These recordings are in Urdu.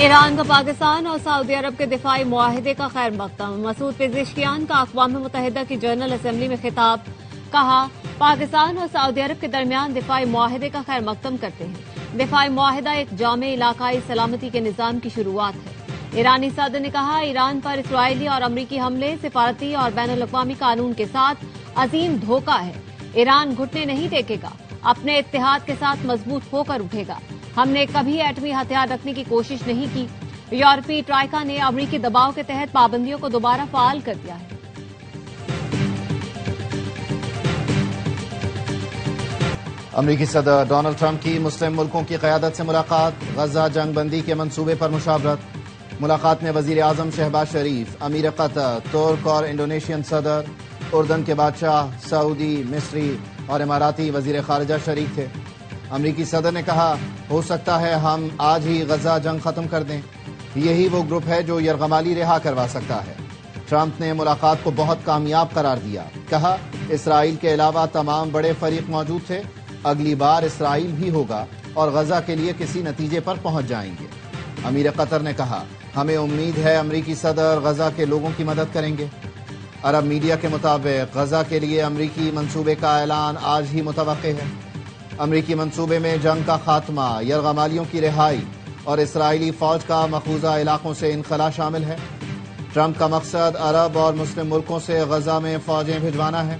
ایران کا پاکستان اور سعودی عرب کے دفاعی معاہدے کا خیر مقدم۔ مسعود پزشکیان کا اقوام متحدہ کی جنرل اسمبلی میں خطاب، کہا پاکستان اور سعودی عرب کے درمیان دفاعی معاہدے کا خیر مقدم کرتے ہیں۔ دفاعی معاہدہ ایک جامع علاقائی سلامتی کے نظام کی شروعات ہے۔ ایرانی صدر نے کہا ایران پر اسرائیلی اور امریکی حملے سفارتی اور بین الاقوامی قانون کے ساتھ عظیم دھوکہ ہے۔ ایران گھٹنے نہیں ٹیکے گا، اپنے اتحاد کے ساتھ مضبوط ہو کر اٹھے گا۔ ہم نے کبھی ایٹمی ہتھیار رکھنے کی کوشش نہیں کی۔ یورپی ٹرائیکا نے امریکی دباؤ کے تحت پابندیوں کو دوبارہ فعال کر دیا ہے۔ امریکی صدر ڈونلڈ ٹرمپ کی مسلم ملکوں کی قیادت سے ملاقات، غزہ جنگ بندی کے منصوبے پر مشاورت۔ ملاقات میں وزیر اعظم شہباز شریف، امیر قطر، ترک اور انڈونیشین صدر، اردن کے بادشاہ، سعودی، مصری اور اماراتی وزیر خارجہ شریک تھے۔ امریکی صدر نے کہا ہو سکتا ہے ہم آج ہی غزہ جنگ ختم کر دیں، یہی وہ گروپ ہے جو یرغمالی رہا کروا سکتا ہے۔ ٹرمپ نے ملاقات کو بہت کامیاب قرار دیا، کہا اسرائیل کے علاوہ تمام بڑے فریق موجود تھے، اگلی بار اسرائیل بھی ہوگا اور غزہ کے لیے کسی نتیجے پر پہنچ جائیں گے۔ امیر قطر نے کہا ہمیں امید ہے امریکی صدر غزہ کے لوگوں کی مدد کریں گے۔ عرب میڈیا کے مطابق غزہ کے لیے امریکی منصوبے کا اعلان آج ہی متوقع ہے۔ امریکی منصوبے میں جنگ کا خاتمہ، یرغمالیوں کی رہائی اور اسرائیلی فوج کا مقبوضہ علاقوں سے انخلا شامل ہے۔ ٹرمپ کا مقصد عرب اور مسلم ملکوں سے غزہ میں فوجیں بھجوانا ہے۔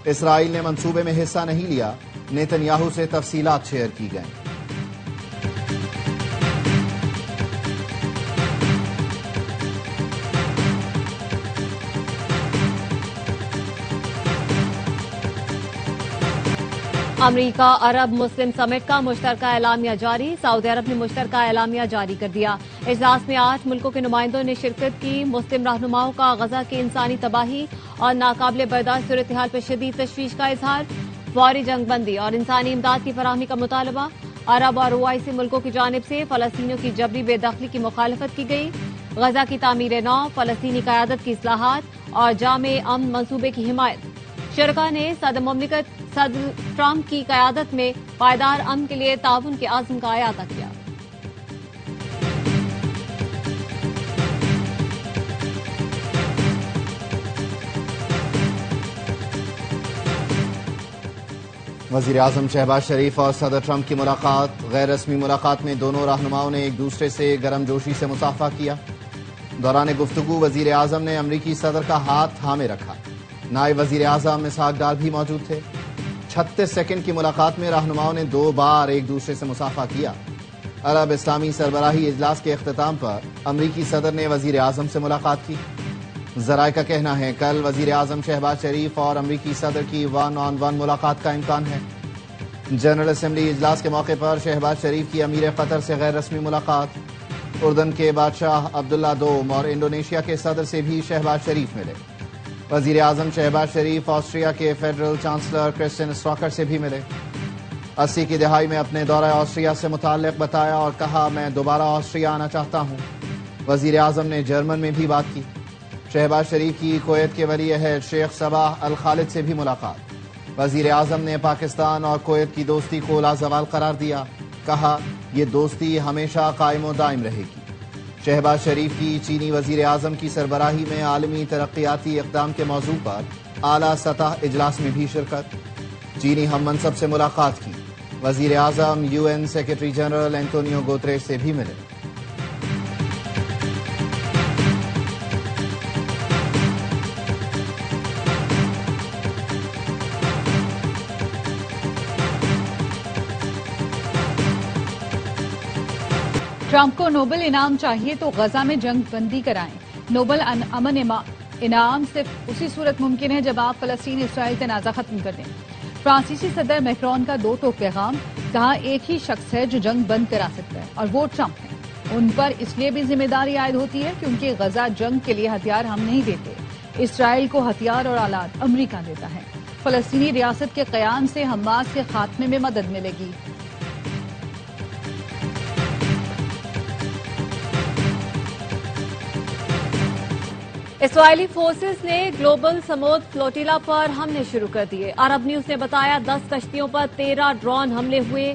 اسرائیل نے منصوبے میں حصہ نہیں لیا، نیتن یاہو سے تفصیلات شیئر کی گئیں۔ امریکہ عرب مسلم سمٹ کا مشترکہ اعلامیہ جاری، سعودی عرب نے مشترکہ اعلامیہ جاری کر دیا۔ اجلاس میں 8 ملکوں کے نمائندوں نے شرکت کی۔ مسلم رہنماؤں کا غزہ کی انسانی تباہی اور ناقابل برداشت صورتحال پر شدید تشویش کا اظہار، فوری جنگ بندی اور انسانی امداد کی فراہمی کا مطالبہ۔ عرب اور OIC ملکوں کی جانب سے فلسطینیوں کی جبری بے دخلی کی مخالفت کی گئی۔ غزہ کی تعمیر نو، فلسطینی قیادت کی اصلاحات اور جامع امن منصوبے کی حمایت۔ شرکاء نے صدر ٹرمپ کی قیادت میں پائیدار امن کے لیے تعاون کے عزم کا اعادہ کیا۔ وزیر اعظم شہباز شریف اور صدر ٹرمپ کی ملاقات، غیر رسمی ملاقات میں دونوں رہنماؤں نے ایک دوسرے سے گرم جوشی سے مصافحہ کیا۔ دوران گفتگو وزیر اعظم نے امریکی صدر کا ہاتھ تھامے رکھا۔ نائب وزیر اعظم اسحاق ڈار بھی موجود تھے۔ 36 سیکنڈ کی ملاقات میں رہنماؤں نے 2 بار ایک دوسرے سے مصافحہ کیا۔ عرب اسلامی سربراہی اجلاس کے اختتام پر امریکی صدر نے وزیر اعظم سے ملاقات کی۔ ذرائع کا کہنا ہے کل وزیر اعظم شہباز شریف اور امریکی صدر کی 1 on 1 ملاقات کا امکان ہے۔ جنرل اسمبلی اجلاس کے موقع پر شہباز شریف کی امیر قطر سے غیر رسمی ملاقات۔ اردن کے بادشاہ عبداللہ دوم اور انڈونیشیا کے صدر سے بھی شہباز شریف ملے۔ وزیر اعظم شہباز شریف آسٹریا کے فیڈرل چانسلر کرسٹین اسٹراکر سے بھی ملے۔ 80 کی دہائی میں اپنے دورہ آسٹریا سے متعلق بتایا اور کہا میں دوبارہ آسٹریا آنا چاہتا ہوں۔ وزیر اعظم نے جرمن میں بھی بات کی۔ شہباز شریف کی کویت کے ولی عہد شیخ صباح الخالد سے بھی ملاقات۔ وزیر اعظم نے پاکستان اور کویت کی دوستی کو لازوال قرار دیا، کہا یہ دوستی ہمیشہ قائم و دائم رہے گی۔ شہباز شریف کی چینی وزیر اعظم کی سربراہی میں عالمی ترقیاتی اقدام کے موضوع پر اعلیٰ سطح اجلاس میں بھی شرکت۔ چینی ہم منصب سے ملاقات کی۔ وزیر اعظم UN secretary general Antonio Guterres سے بھی ملے۔ ٹرمپ کو نوبل انعام چاہیے تو غزہ میں جنگ بندی کرائیں۔ نوبل امن انعام صرف اسی صورت ممکن ہے جب آپ فلسطین اسرائیل تنازع ختم کر دیں۔ فرانسیسی صدر میکرون کا 2 ٹوک پیغام، کہا ایک ہی شخص ہے جو جنگ بند کرا سکتا ہے اور وہ ٹرمپ ہے۔ ان پر اس لیے بھی ذمہ داری عائد ہوتی ہے کیونکہ غزہ جنگ کے لیے ہتھیار ہم نہیں دیتے، اسرائیل کو ہتھیار اور آلات امریکہ دیتا ہے۔ فلسطینی ریاست کے قیام سے حماس کے خاتمے میں مدد ملے گی۔ اسرائیلی فورسز نے گلوبل سمود فلوٹیلا پر حملے شروع کر دیے۔ عرب نیوز نے بتایا 10 کشتیوں پر 13 ڈرون حملے ہوئے۔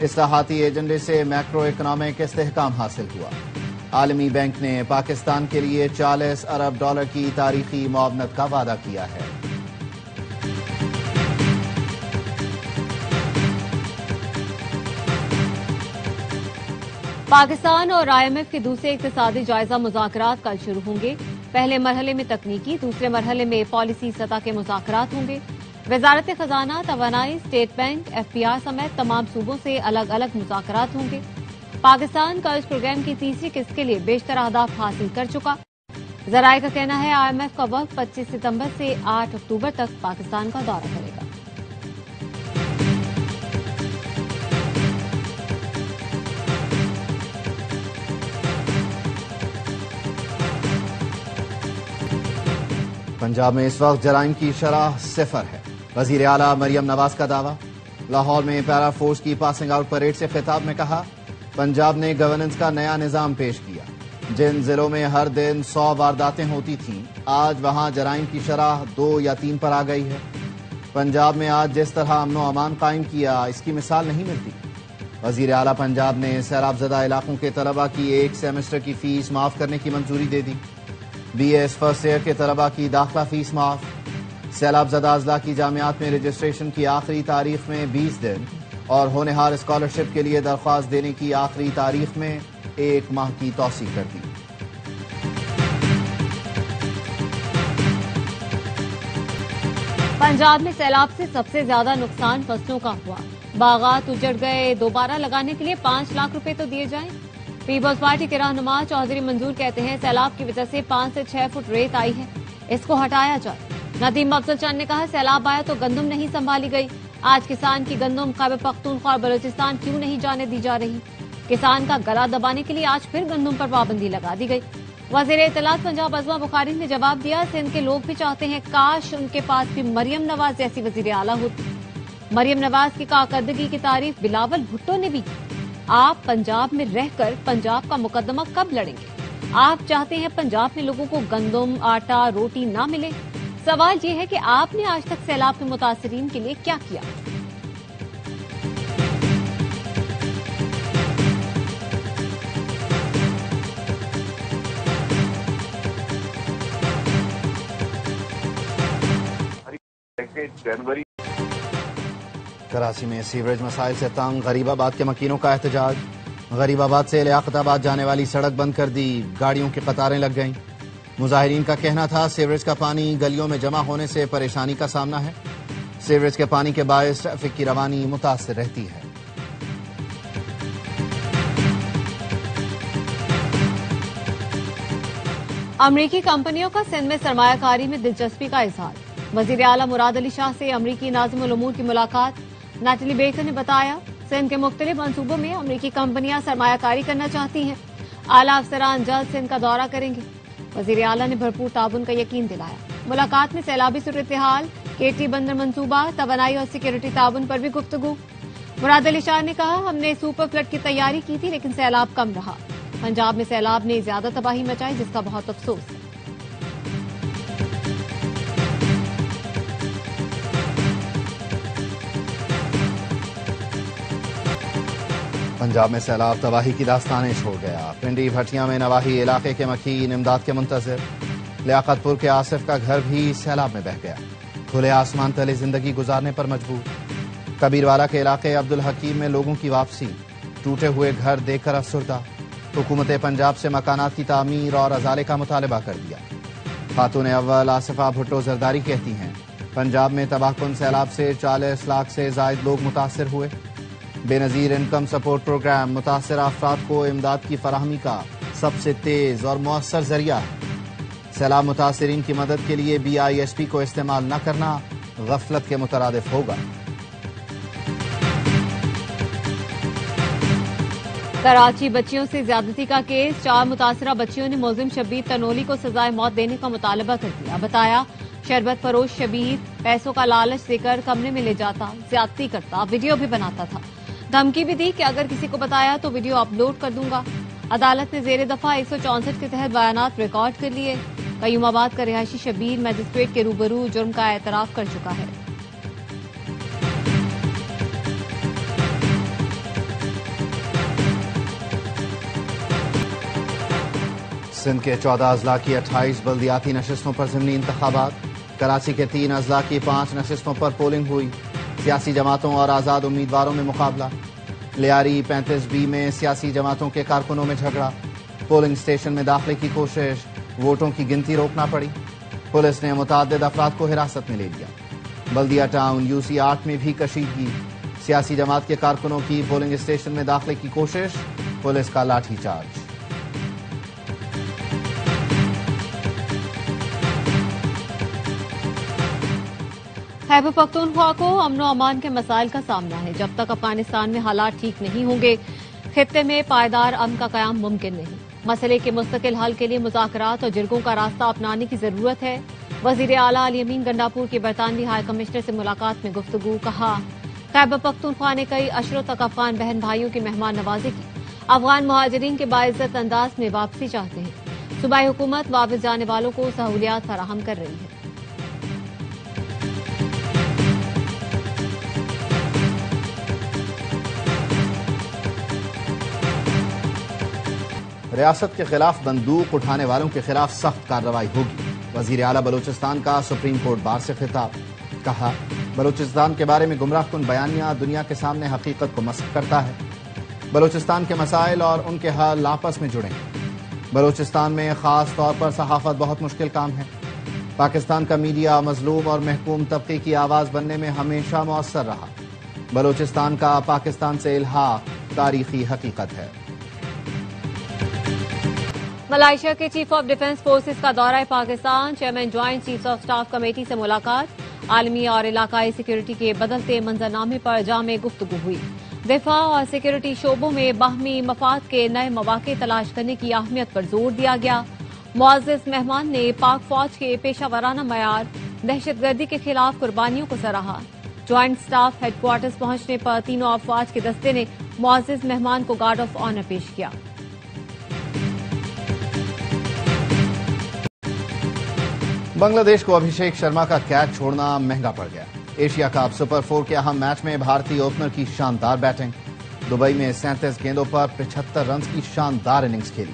اصلاحاتی ایجنڈے سے میکرو اکنامک استحکام حاصل ہوا۔ عالمی بینک نے پاکستان کے لیے $40 ارب کی تاریخی معاونت کا وعدہ کیا ہے۔ پاکستان اور IMF کے دوسرے اقتصادی جائزہ مذاکرات کل شروع ہوں گے۔ پہلے مرحلے میں تکنیکی، دوسرے مرحلے میں پالیسی سطح کے مذاکرات ہوں گے۔ وزارت خزانہ، توانائی، اسٹیٹ بینک، FBR سمیت تمام صوبوں سے الگ الگ مذاکرات ہوں گے۔ پاکستان کا اس پروگرام کی تیسری قسط کے لیے بیشتر اہداف حاصل کر چکا۔ ذرائع کا کہنا ہے IMF کا وفد 25 ستمبر سے 8 اکتوبر تک پاکستان کا دورہ کرے گا۔ پنجاب میں اس وقت جرائم کی شرح 0 ہے۔ وزیر اعلیٰ مریم نواز کا دعویٰ۔ لاہور میں پیرا فورس کی پاسنگ آؤٹ پریڈ سے خطاب میں کہا، پنجاب نے گورننس کا نیا نظام پیش کیا۔ جن ضلعوں میں ہر دن 100 وارداتیں ہوتی تھیں، آج وہاں جرائم کی شرح 2 یا 3 پر آ گئی ہے۔ پنجاب میں آج جس طرح امن و امان قائم کیا، اس کی مثال نہیں ملتی۔ وزیر اعلیٰ پنجاب نے سیلاب زدہ علاقوں کے طلبہ کی 1 سیمسٹر کی فیس معاف کرنے کی منظوری دے دی۔ BS فرسٹ ایئر کے طلبہ کی داخلہ فیس معاف۔ سیلاب زدہ اضلاع کی جامعات میں رجسٹریشن کی آخری تاریخ میں 20 دن اور ہونہار اسکالرشپ کے لیے درخواست دینے کی آخری تاریخ میں 1 ماہ کی توسیع کر دی۔ پنجاب میں سیلاب سے سب سے زیادہ نقصان فصلوں کا ہوا۔ باغات اجڑ گئے، دوبارہ لگانے کے لیے 5 لاکھ روپے تو دیے جائیں۔ پیپلز پارٹی کے رہنما چودھری منظور کہتے ہیں سیلاب کی وجہ سے 5 سے 6 فٹ ریت آئی ہے، اس کو ہٹایا جائے۔ ندیم افضل چند نے کہا سیلاب آیا تو گندم نہیں سنبھالی گئی، آج کسان کی گندم خیبر پختونخوا اور بلوچستان کیوں نہیں جانے دی جا رہی؟ کسان کا گلا دبانے کے لیے آج پھر گندم پر پابندی لگا دی گئی۔ وزیر اطلاعات پنجاب عظمی بخاری نے جواب دیا، سندھ کے لوگ بھی چاہتے ہیں کاش ان کے پاس بھی مریم نواز جیسی وزیر اعلیٰ ہوتی۔ مریم نواز کی کارکردگی کی تعریف بلاول بھٹو نے بھی کی۔ آپ پنجاب میں رہ کر پنجاب کا مقدمہ کب لڑیں گے؟ آپ چاہتے ہیں پنجاب میں لوگوں کو گندم، آٹا، روٹی نہ ملے؟ سوال یہ ہے کہ آپ نے آج تک سیلاب کے متاثرین کے لیے کیا کیا؟ جنوری کراچی میں سیوریج مسائل سے تنگ غریب آباد کے مکینوں کا احتجاج۔ غریب آباد سے لیاقت آباد جانے والی سڑک بند کر دی، گاڑیوں کی قطاریں لگ گئیں۔ مظاہرین کا کہنا تھا سیوریج کا پانی گلیوں میں جمع ہونے سے پریشانی کا سامنا ہے۔ سیوریج کے پانی کے باعث ٹریفک کی روانی متاثر رہتی ہے۔ امریکی کمپنیوں کا سندھ میں سرمایہ کاری میں دلچسپی کا اظہار۔ وزیر اعلیٰ مراد علی شاہ سے امریکی ناظم الامور کی ملاقات۔ نیٹلی بیکر نے بتایا سندھ کے مختلف منصوبوں میں امریکی کمپنیاں سرمایہ کاری کرنا چاہتی ہیں۔ اعلیٰ افسران جلد سندھ کا دورہ کریں گے۔ وزیر اعلیٰ نے بھرپور تعاون کا یقین دلایا۔ ملاقات میں سیلابی صورتحال، KT بندر منصوبہ، توانائی اور سیکورٹی تعاون پر بھی گفتگو۔ مراد علی شاہ نے کہا ہم نے سپر فلڈ کی تیاری کی تھی لیکن سیلاب کم رہا۔ پنجاب میں سیلاب نے زیادہ تباہی مچائی جس کا بہت افسوس ہے۔ پنجاب میں سیلاب تباہی کی داستانیں چھوڑ گیا۔ پنڈی بھٹیاں میں نواحی علاقے کے مکین امداد کے منتظر۔ لیاقت پور کے آصف کا گھر بھی سیلاب میں بہہ گیا، کھلے آسمان تلے زندگی گزارنے پر مجبور۔ کبیروالا کے علاقے عبدالحکیم میں لوگوں کی واپسی، ٹوٹے ہوئے گھر دیکھ کر افسردہ۔ حکومت پنجاب سے مکانات کی تعمیر اور ازالے کا مطالبہ کر دیا۔ خاتون اول آصفہ بھٹو زرداری کہتی ہیں پنجاب میں تباہ کن سیلاب سے 40 لاکھ سے زائد لوگ متاثر ہوئے۔ بے نظیر انکم سپورٹ پروگرام متاثرہ افراد کو امداد کی فراہمی کا سب سے تیز اور مؤثر ذریعہ ہے۔ سیلاب متاثرین کی مدد کے لیے BISP کو استعمال نہ کرنا غفلت کے مترادف ہوگا۔ کراچی بچیوں سے زیادتی کا کیس، 4 متاثرہ بچیوں نے ملزم شبیر تنولی کو سزائے موت دینے کا مطالبہ کر دیا۔ بتایا شربت فروش شبیر پیسوں کا لالچ دے کر کمرے میں لے جاتا، زیادتی کرتا، ویڈیو بھی بناتا تھا۔ دھمکی بھی دی کہ اگر کسی کو بتایا تو ویڈیو اپلوڈ کر دوں گا۔ عدالت نے زیر دفعہ 164 کے تحت بیانات ریکارڈ کر لیے۔ قیوم آباد کا رہائشی شبیر مجسٹریٹ کے روبرو جرم کا اعتراف کر چکا ہے۔ سندھ کے 14 اضلاع کی 28 بلدیاتی نشستوں پر ضمنی انتخابات، کراچی کے 3 اضلاع کی 5 نشستوں پر پولنگ ہوئی، سیاسی جماعتوں اور آزاد امیدواروں میں مقابلہ، لیاری 35B میں سیاسی جماعتوں کے کارکنوں میں جھگڑا، پولنگ اسٹیشن میں داخلے کی کوشش، ووٹوں کی گنتی روکنا پڑی، پولیس نے متعدد افراد کو حراست میں لے لیا، بلدیہ ٹاؤن UC 8 میں بھی کشیدگی، سیاسی جماعت کے کارکنوں کی پولنگ اسٹیشن میں داخلے کی کوشش، پولیس کا لاٹھی چارج۔ خیبر پختونخوا کو امن و امان کے مسائل کا سامنا ہے۔ جب تک افغانستان میں حالات ٹھیک نہیں ہوں گے، خطے میں پائیدار امن کا قیام ممکن نہیں۔ مسئلے کے مستقل حل کے لیے مذاکرات اور جرگوں کا راستہ اپنانے کی ضرورت ہے۔ وزیر اعلیٰ علی امین گنڈاپور کی برطانوی ہائی کمشنر سے ملاقات میں گفتگو، کہا خیبر پختونخوا نے کئی اشروں تک افغان بہن بھائیوں کی مہمان نوازی کی، افغان مہاجرین کے باعزت انداز میں واپسی چاہتے ہیں، صوبائی حکومت واپس جانے والوں کو سہولیات فراہم کر رہی ہے۔ ریاست کے خلاف بندوق اٹھانے والوں کے خلاف سخت کارروائی ہوگی، وزیر اعلیٰ بلوچستان کا سپریم کورٹ بار سے خطاب، کہا بلوچستان کے بارے میں گمراہ کن بیانیہ دنیا کے سامنے حقیقت کو مسخ کرتا ہے، بلوچستان کے مسائل اور ان کے حل آپس میں جڑے ہیں، بلوچستان میں خاص طور پر صحافت بہت مشکل کام ہے، پاکستان کا میڈیا مظلوم اور محکوم طبقے کی آواز بننے میں ہمیشہ مؤثر رہا، بلوچستان کا پاکستان سے الحاق تاریخی حقیقت ہے۔ ملائیشیا کے چیف آف ڈیفنس فورسز کا دورہ Pakistan, chairman joint chief of staff committee سے ملاقات، عالمی اور علاقائی سیکیورٹی کے بدلتے منظرنامے پر جامع گفتگو ہوئی، دفاع اور سیکیورٹی شعبوں میں باہمی مفاد کے نئے مواقع تلاش کرنے کی اہمیت پر زور دیا گیا۔ معزز مہمان نے پاک فوج کے پیشہ ورانہ معیار، دہشت گردی کے خلاف قربانیوں کو سراہا۔ جوائنٹ سٹاف ہیڈ کوارٹرز پہنچنے پر تینوں افواج کے دستے نے معزز مہمان کو گارڈ آف آنر پیش کیا۔ بنگلہ دیش کو ابھیشیک شرما کا کیچ چھوڑنا مہنگا پڑ گیا۔ ایشیا کپ سپر 4 کے اہم میچ میں بھارتی اوپنر کی شاندار بیٹنگ، دبئی میں 37 گیندوں پر 75 رنز کی شاندار اننگز کھیلی،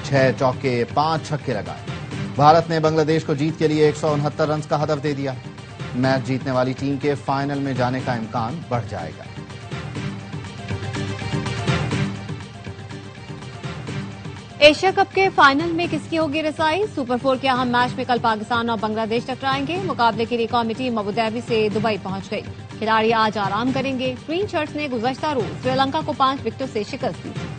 6 چوکے 5 چھکے لگائے، بھارت نے بنگلہ دیش کو جیت کے لیے 169 رنز کا ہدف دے دیا، میچ جیتنے والی ٹیم کے فائنل میں جانے کا امکان بڑھ جائے گا۔ ایشیا کپ کے فائنل میں کس کی ہوگی رسائی؟ سپر 4 کے اہم میچ میں کل پاکستان اور بنگلہ دیش ٹکرائیں گے، مقابلے کے لیے قومی ٹیم ابوظہبی سے دبئی پہنچ گئی، کھلاڑی آج آرام کریں گے۔ گرین شرٹس نے گزشتہ روز سری لنکا کو 5 وکٹوں سے شکست دی تھی۔